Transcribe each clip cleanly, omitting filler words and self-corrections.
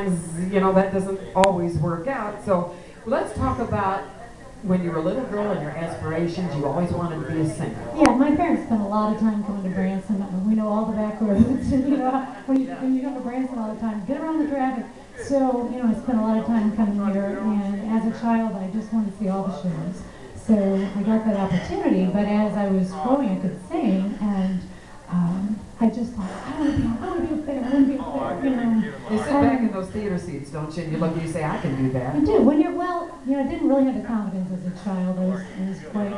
sometimes, you know, that doesn't always work out. So let's talk about when you were a little girl and your aspirations. You always wanted to be a singer. Yeah, my parents spent a lot of time coming to Branson. We know all the back roads. You know, when you come to Branson all the time, get around the traffic. So, you know, I spent a lot of time coming here, and as a child, I just wanted to see all the shows. So I got that opportunity, but as I was growing, I could sing, and I just thought, I want to be up there, I want to be up there, you know. You sit back in those theater seats, don't you? And you look and you say, I can do that. You do. When you're, well, you know, I didn't really have the confidence as a child. I was quite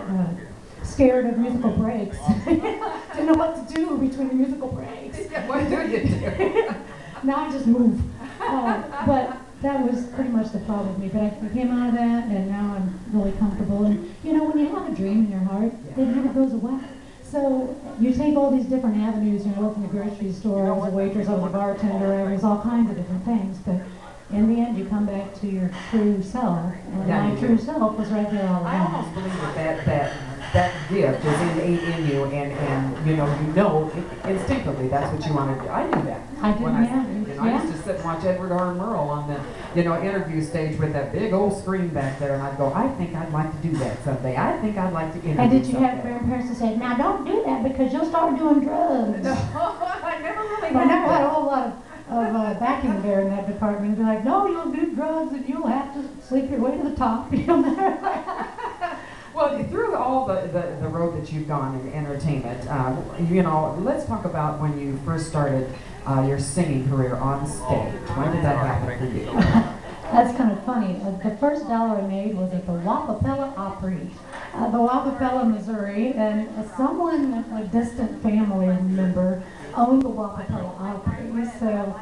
scared of musical breaks. Didn't know what to do between the musical breaks. What do you do? Now I just move. But that was pretty much the problem with me. But I came out of that, and now I'm really comfortable. And, you know, when you have a dream in your heart, it never goes away. So you take all these different avenues. You know, I worked in the grocery store, I was a waitress, I was a bartender, I was all kinds of different things. But in the end, you come back to your true self. And my true self was right there all along. I almost believe that gift is innate in you, and you know instinctively that's what you want to do. I knew that. I did, I used to sit and watch Edward R. Murrow on the interview stage with that big old screen back there, and I'd go, I think I'd like to do that someday. I think I'd like to interview. And did you have grandparents that said, now don't do that because you'll start doing drugs? No, I never really I never had a whole lot of backing there in that department. They're like, no, you'll do drugs and you'll have to sleep your way to the top. Well, through all the road that you've gone in entertainment, you know, let's talk about when you first started your singing career on stage. When did that happen for you? That's kind of funny. The first dollar I made was at the Wapapella Opry, the Wapapella, Missouri, and someone, a distant family member, owned the Wapapella Opry, so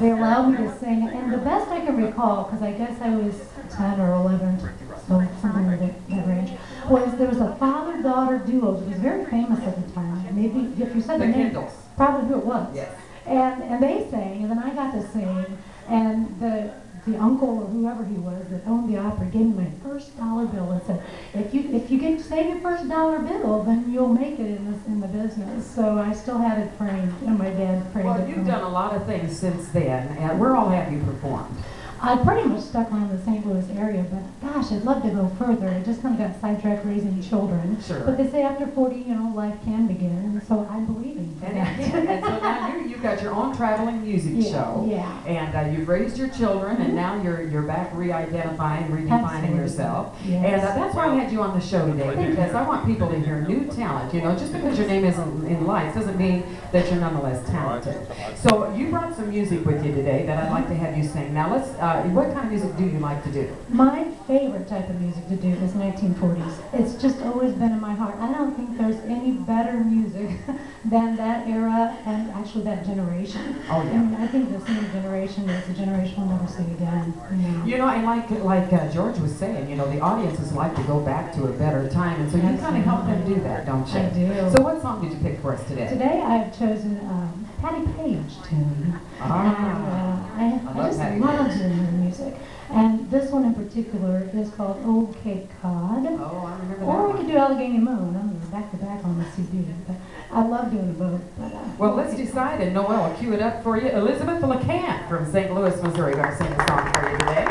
they allowed me to sing. And the best I can recall, because I guess I was 10 or 11, so something in that range, was there was a father-daughter duo. It was very famous at the time. Maybe if you said the name, probably who it was. Yes. And they sang, and then I got to sing, and the uncle or whoever he was that owned the opera gave me my first dollar bill and said, if you get to save your first dollar bill, then you'll make it in the business. So I still had it framed, and my dad framed it. Well, you've done a lot of things since then, and where all have you performed? I pretty much stuck around the St. Louis area, but gosh, I'd love to go further. I just kind of got sidetracked raising children. Sure. But they say after 40, you know, life can begin, and so I'm believing for that. And so now you've got your own traveling music show. Yeah. And you've raised your children, and now you're back re-identifying, redefining yourself. Yes. And that's why I had you on the show today, because I want people to hear new talent. You know, just because your name isn't in lights doesn't mean that you're nonetheless talented. So you brought some music with you today that I'd like to have you sing. Now let's. What kind of music do you like to do? My favorite type of music to do is 1940s. It's just always been in my heart. I don't think there's any better music than that era and actually that generation. Oh yeah. I mean, I think this new generation is a generation we'll never see again. You know, and like George was saying, you know, the audiences like to go back to a better time, and so you kind of help them do that, don't you? I do. So what song did you pick for us today? Today I've chosen Patti Page tune. I just love hearing her music. And this one in particular is called Old Cape Cod. Oh, I remember that. Or we could do Allegheny Moon. I'm back to back on the CD. But I love doing both. Well, let's decide, and Noel will cue it up for you. Elizabeth Lakamp from St. Louis, Missouri, going to sing the song for you today.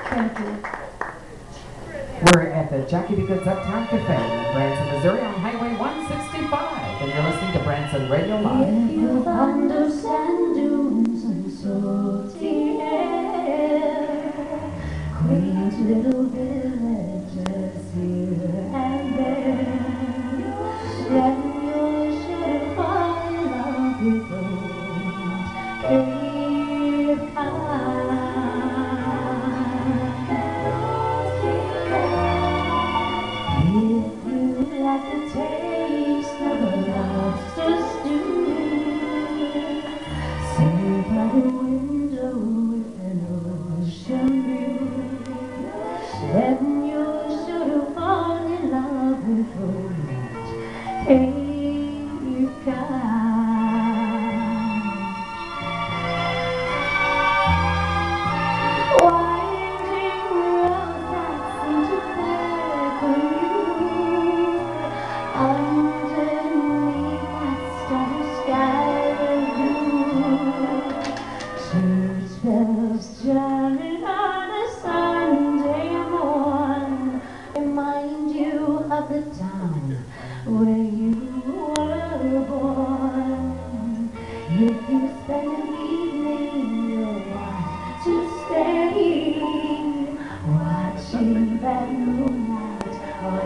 Thank you. We're at the Jockey Be Good's Uptown Cafe in Branson, Missouri on Highway 165, and you're listening to Branson Radio Live. If you understand dunes and salty air, quaint little villages here and there, then you're sure to fall in love with old Cape Cod. If you like the taste of a lobster stew, sit by the window with an ocean view, then you're sure to fall in love with old Cape Cod. Church bells chiming on a Sunday morn remind you of the town where you were born. If you spend an evening you'll want to stay, watching that moonlight on